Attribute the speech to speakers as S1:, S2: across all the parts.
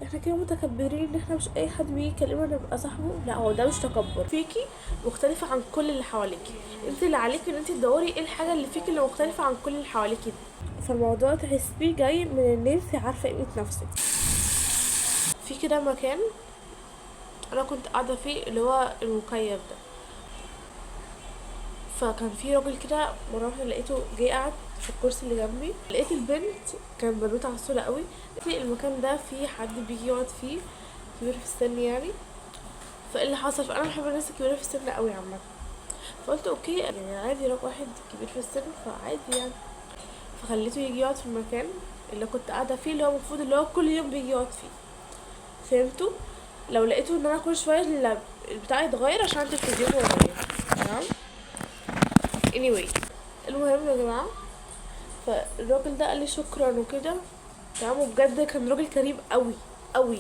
S1: احنا كده متكبرين ان احنا مش اي حد بيجي يكلمنا نبقى صاحبه. لا، هو ده مش تكبر. فيكي مختلفة عن كل اللي حواليكي. انت اللي عليكي ان انت تدوري ايه الحاجة اللي فيكي اللي مختلفة عن كل اللي حواليكي دي. فالموضوع تحسيه جاي من ان انت عارفة قيمة نفسك. في كده مكان انا كنت قاعدة فيه اللي هو المكيف ده، فكان في راجل كده مرة واحدة لقيته جه قاعد في الكرسي اللي جنبي. لقيت البنت كان بنوتة عسولة قوي. لقيت المكان ده فيه حد بيجي يقعد فيه كبير في السن يعني. فايه اللي حصل؟ فانا بحب الناس الكبيرة في السن قوي عامة. فقلت اوكي يعني عادي يروح واحد كبير في السن فعادي يعني. فخليته يجي يقعد في المكان اللي كنت قاعدة فيه، اللي هو المفروض اللي هو كل يوم بيجي يقعد فيه. فهمتوا؟ لو لقيته ان انا كل شوية البتاع يتغير عشان التلفزيون يتغير. تمام. anyway، المهم يا جماعة، فالراجل ده قال لي شكرا وكده. تمام. وبجد كان راجل كريم قوي قوي.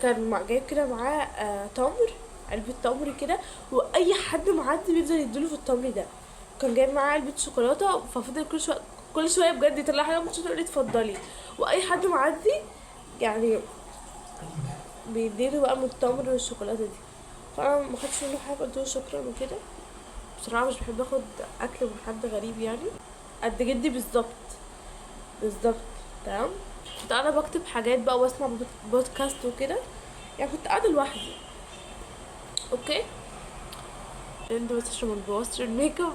S1: كان جايب كده معاه تمر، علبة تمر كده، واي حد معدي بيفضل يديله في التمر ده. كان جايب معاه علبة شوكولاتة، ففضل كل شوية بجد يطلع حاجة من الشوكولاتة يقول لي اتفضلي. واي حد معدي يعني بيديله بقى من التمر والشوكولاتة دي. فانا ما خدتش منه حاجة، قلت له شكرا وكده. بصراحة مش بحب اخد اكل من حد غريب يعني. قد جدي بالظبط بالظبط. تمام. كنت قاعدة بكتب حاجات بقى واسمع بودكاست وكده. يعني كنت قاعدة لوحدي. اوكي. عندي بس عشان منبوظش الميك اب،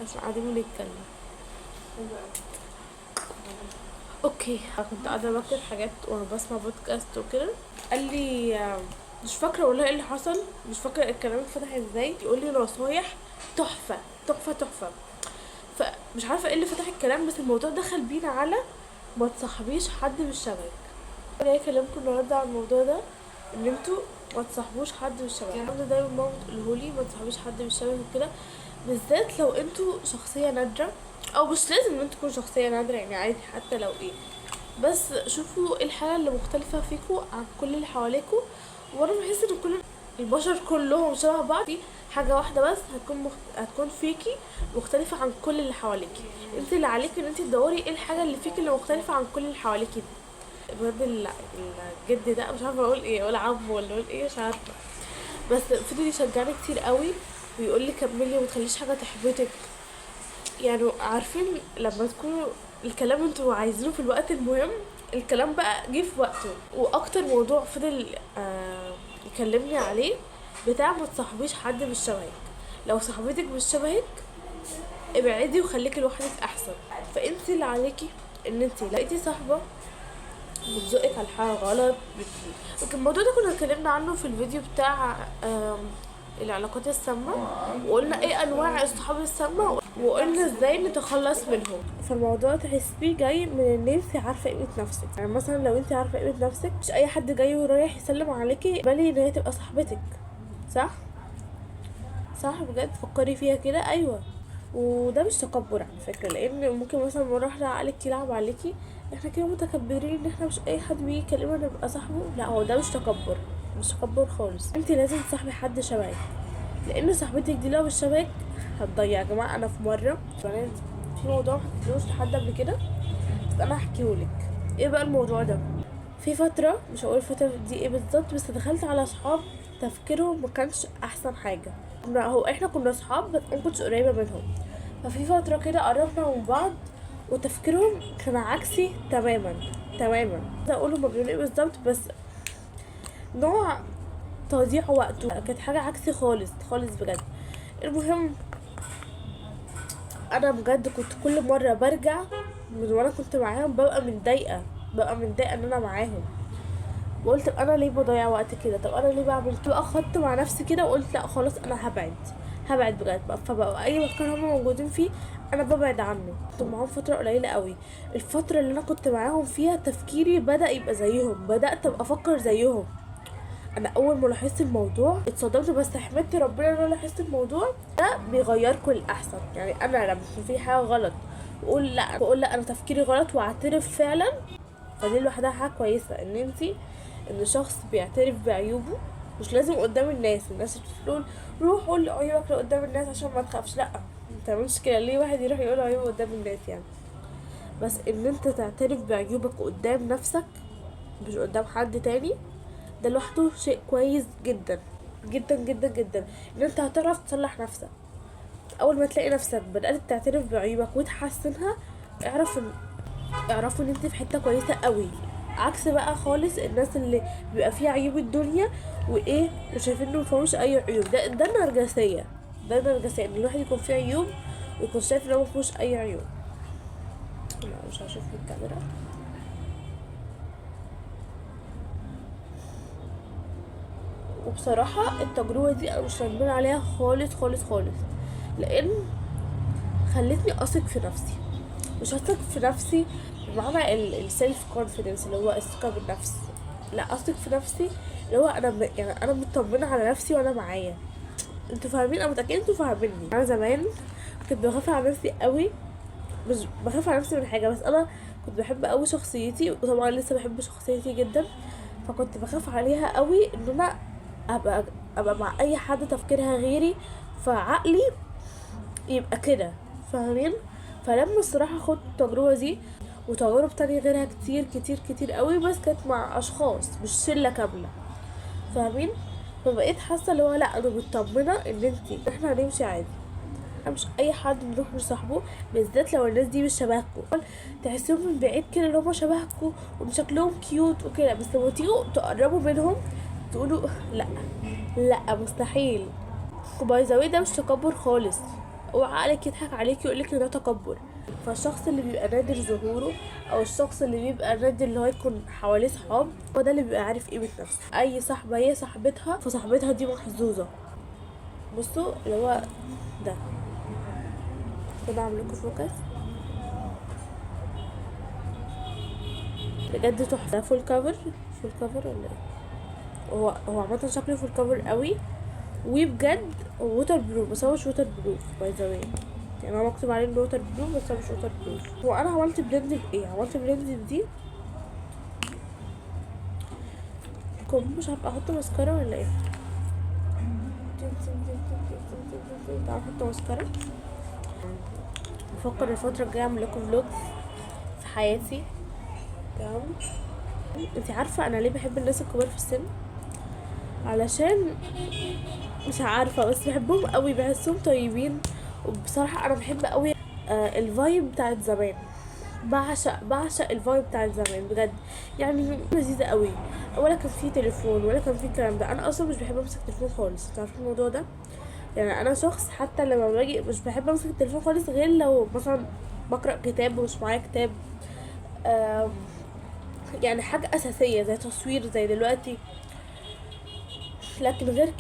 S1: عشان قاعدين بنتكلم. اوكي. كنت قاعدة بكتب حاجات وانا بسمع بودكاست وكده. قال لي مش فاكرة والله ايه اللي حصل، مش فاكرة الكلام اتفتح ازاي. يقول لي نصايح تحفة تحفة تحفة. فمش عارفة ايه اللي فتح الكلام، بس الموضوع دخل بينا على ما تصاحبيش حد مش شبهك. انا جاي اكلمكم النهارده عن الموضوع ده، ان انتوا ما تصاحبوش حد مش شبهك. يعني دايما ماما بتقولهولي ما تصاحبيش حد مش شبهك وكده، بالذات لو انتوا شخصيه نادره. او مش لازم ان انتوا تكونوا شخصيه نادره يعني، عادي حتى لو ايه. بس شوفوا ايه الحاجه اللي مختلفه فيكوا عن كل اللي حواليكوا. وانا بحس ان كل البشر كلهم شبه بعض. في حاجه واحده بس هتكون فيكي مختلفه عن كل اللي حواليكي. انت اللي عليكي ان انت تدوري ايه الحاجه اللي فيكي اللي مختلفه عن كل اللي حواليكي دي. الواد الجد ده مش عارفه اقول ايه، اقول عمو ولا اقول ايه، مش عارفه. بس فضل يشجعني كتير قوي ويقول لي كملي وما تخليش حاجه تحبطك. يعني عارفين لما تكونوا الكلام انتوا عايزينه في الوقت المهم، الكلام بقى جه في وقته. واكتر موضوع فضل يكلمني عليه بتاع ما تصاحبيش حد مش شبهك. لو صاحبتك مش شبهك ابعدي وخليكي لوحدك احسن. فانت اللي عليكي ان انت لقيتي صاحبه بتزقك على حاجه غلط لكن الموضوع ده كنا اتكلمنا عنه في الفيديو بتاع العلاقات السامة، وقلنا ايه انواع الصحاب السامة، وقلنا ازاي نتخلص منهم. فالموضوع تحسيه جاي من ان انت عارفه قيمه نفسك. يعني مثلا لو انت عارفه قيمه نفسك، مش اي حد جاي ورايح يسلم عليكي بالي ان هي تبقى صاحبتك. صح صح بجد، فكري فيها كده. ايوه. وده مش تكبر على فكره، لان ممكن مثلا مره واحده عقلك يلعب عليكي. احنا كده متكبرين ان احنا مش اي حد بيجي يكلمنا نبقى صاحبه. لا، هو ده مش تكبر. مش تكبر خالص. انت لازم تصاحبي حد شبهك، لان صاحبتك دي لو مش شبهك هتضيع. يا جماعه انا في مره كمان في موضوع محكيتلوش لحد قبل كده، بس انا هحكيهولك. ايه بقى الموضوع ده؟ في فتره، مش هقول الفتره دي ايه بالظبط، بس دخلت على صحاب تفكيرهم ما كانش احسن حاجه. احنا كنا صحاب بس ما كنتش قريبه منهم. ففي فتره كده قربنا من بعض وتفكيرهم كان عكسي تماما تماما. عايزه اقول هما بيقولوا ايه بالظبط، بس نوع تضييع وقته كانت حاجه عكسي خالص خالص بجد. المهم انا بجد كنت كل مره برجع من وانا كنت معاهم ببقى متضايقه، ان انا معاهم. وقلت طب انا ليه بضيع وقت كده، طب انا ليه بعمل كده. بقى خدت مع نفسي كده وقلت لا خلاص انا هبعد بجد بقى. فبقى اي مكان هم موجودين فيه انا ببعد عنه. كنت معاهم فتره قليله قوي. الفتره اللي انا كنت معاهم فيها تفكيري بدا يبقى زيهم، بدات ابقى افكر زيهم. انا اول ما لاحظت الموضوع اتصدمت، بس حمدت ربنا ان انا لاحظت الموضوع ده بيغيركم الاحسن. يعني انا لما يكون في حاجه غلط بقول لا انا تفكيري غلط واعترف فعلا، فدي لوحدها حاجه كويسه. ان شخص بيعترف بعيوبه. مش لازم قدام الناس بتقول روح قول عيوبك قدام الناس عشان ما تخافش. لا، ما تعملش كده. ليه واحد يروح يقول عيوبه قدام الناس يعني؟ بس ان انت تعترف بعيوبك قدام نفسك مش قدام حد تاني، ده لوحده شيء كويس جدا جدا جدا جدا. ان انت هتعرف تصلح نفسك. اول ما تلاقي نفسك بدأت تعترف بعيوبك وتحسنها، اعرف ان اعرفوا ان انت في حته كويسه قوي. عكس بقى خالص الناس اللي بيبقى فيها عيوب الدنيا وايه وشايفين انه مفيهوش اي عيوب. ده النرجسيه. ده النرجسيه ان الواحد يكون فيه عيوب ويكون شايف ان هو مفيهوش اي عيوب. لا مش هشوف في الكاميرا. وبصراحه التجربه دي انا مش ندمان عليها خالص خالص خالص، لان خلتني اثق في نفسي. مش هثق في نفسي بمعنى السيلف كونفيدنس اللي هو الثقه بالنفس، لا اثق في نفسي اللي هو يعني انا مطمنه على نفسي وانا معايا. انتوا فاهمين؟ انا متاكده انتوا فاهميني. انا زمان كنت بخاف على نفسي قوي، مش بخاف على نفسي من حاجه، بس انا كنت بحب قوي شخصيتي، وطبعا لسه بحب شخصيتي جدا. فكنت بخاف عليها قوي ان انا ابقى مع اي حد تفكيرها غيري، فعقلي يبقى كده. فاهمين؟ فلما الصراحه خدت التجربه دي وتجارب تانية غيرها كتير كتير كتير قوي، بس كانت مع اشخاص مش شله كامله. فاهمين؟ فبقيت حاسه اللي هو لا انا مطمنه ان احنا هنمشي عادي. انا مش اي حد نروح نصاحبه، بالذات لو الناس دي مش شبهكوا. تحسيهم من بعيد كده اللي هما شبهكوا وان شكلهم كيوت وكده، بس لما تيجوا تقربوا منهم تقولوا لا، لا مستحيل. وباي ذا واي ده مش تكبر خالص، وعقلك يضحك عليكي ويقولك ان ده تكبر. فالشخص اللي بيبقى نادر ظهوره، او الشخص اللي بيبقى نادر اللي هو يكون حواليه صحاب، هو ده اللي بيبقى عارف قيمه نفسه. اي صاحبه هي صاحبتها، فصاحبتها دي محظوظه. بصوا اللي هو ده كده عامل لكم فوكس بجد تحفه. ده فول كفر، فول كفر ولا ايه؟ هو عامه شكله فول كفر قوي، وبجد ووتر بروف، بس هو مش ووتر بروف باي ذا واي. يعني هو مكتوب عليه انه ووتر بروف بس هو مش ووتر بروف. هو انا عملت بلند بايه؟ عملت بلند دي مش عارفه احط ماسكارا ولا ايه. تعالوا احط ماسكارا. بفكر الفتره الجايه اعمل لكم فلوجز في حياتي. تمام؟ انتي عارفه انا ليه بحب الناس الكبار في السن؟ علشان مش عارفه، بس بحبهم قوي، بحسهم طيبين. وبصراحه انا بحب قوي الفايب بتاعت زمان. بعشق الفايب بتاعت زمان بجد. يعني لذيذه قوي، ولا كان في تليفون ولا كان في الكلام ده. انا اصلا مش بحب امسك تليفون خالص، انتوا عارفين الموضوع ده. يعني انا شخص حتى لما باجي مش بحب امسك التليفون خالص، غير لو مثلا بقرا كتاب ومش معايا كتاب. آم، يعني حاجه اساسيه زي تصوير زي دلوقتي. لكن غير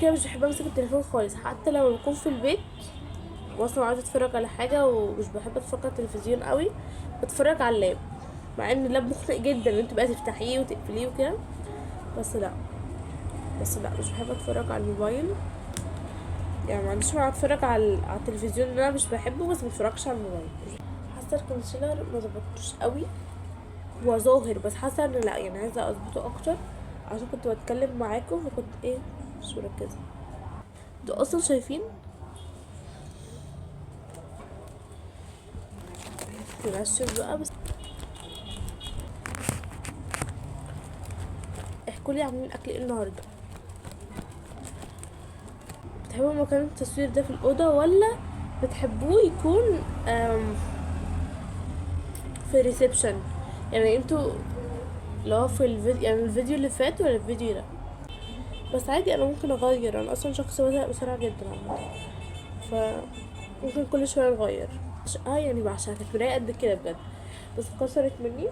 S1: كده مش بحب امسك التليفون خالص. حتى لما بكون في البيت واصلا عايزه اتفرج على حاجه ومش بحب اتفرج على التلفزيون قوي، بتفرج على اللاب. مع ان اللاب مخنق جدا ان انت بقى تفتحيه وتقفليه وكده. بس لا مش بحب اتفرج على الموبايل. يعني ما عنديش مانع اتفرج على التلفزيون اللي انا مش بحبه، بس ما اتفرجش على الموبايل. حاسه الكونسيلر ما ظبطتوش قوي، هو ظاهر بس حاسه ان لا، يعني عايزه اظبطه اكتر. عشان كنت بتكلم معاكم فكنت مش مركزه. انتوا اصلا شايفين تنشف بقى. بس احكولي عاملين اكل ايه النهارده؟ بتحبوا مكان التصوير ده في الأوضة ولا بتحبوه يكون في ريسبشن؟ يعني انتوا لو في الفيديو، يعني الفيديو اللي فات ولا الفيديو ده؟ بس عادي انا ممكن اغير، انا اصلا شخص بزهق بسرعة جدا عامة، ف ممكن كل شوية نغير. يعني بعشقها، كانت مراية قد كده بجد بس اتكسرت مني.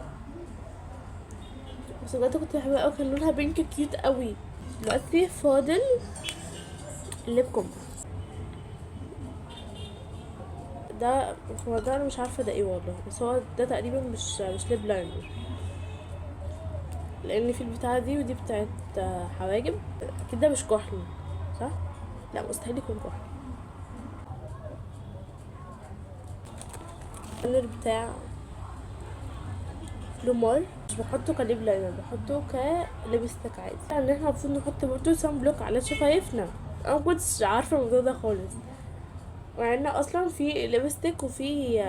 S1: بس بجد كنت بحبها اوي، كان لونها بينك كيوت قوي. دلوقتي فاضل الليب كومب. ده انا مش عارفه ده ايه والله، بس هو ده تقريبا مش ليب لاينر، لان في البتاعه دي ودي بتاعت حواجب. اكيد ده مش كحل، صح؟ لا مستحيل يكون كحل. اللير بتاع لومار مش بحطه كليب لاينر، بحطه كليبستيك عادي. يعني احنا المفروض نحط برضه سان بلوك على شفايفنا. انا مكنتش عارفه الموضوع ده خالص، مع ان اصلا في ليبستيك وفي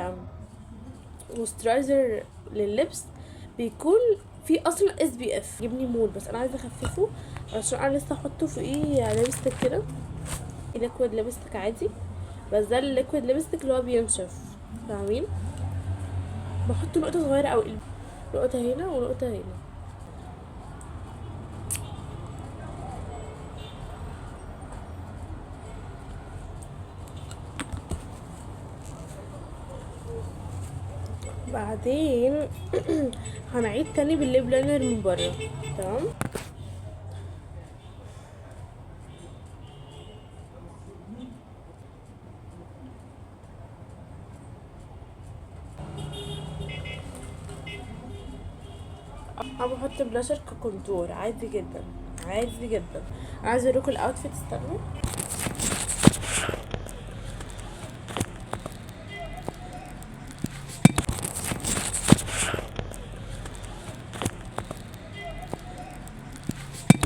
S1: موسترايزر لللبس بيكون في اصلا اس بي اف جبني مول، بس انا عايزه اخففه عشان انا لسه احطه في ايه لابستك كده، ليكويد لابستك عادي، بس ده الليكويد لابستك اللي هو بينشف، فاهمين؟ بحط نقطه صغيره قوي، نقطه هنا ونقطه هنا. بعدين هنعيد تاني بالليب لاينر من بره. تمام. انا بحط بلاشر ككونتور عادي جدا، عادي جدا. عايزه اوريكم الاوتفيت، استنوا.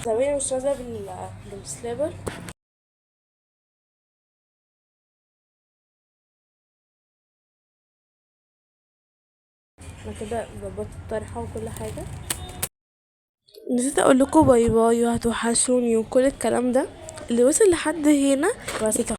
S1: زاوية مش نازله بالسليبر. انا كده ظبطت الطرحه وكل حاجه. نسيت اقول لكم باي باي وهتوحشوني وكل الكلام ده. اللي وصل لحد هنا بس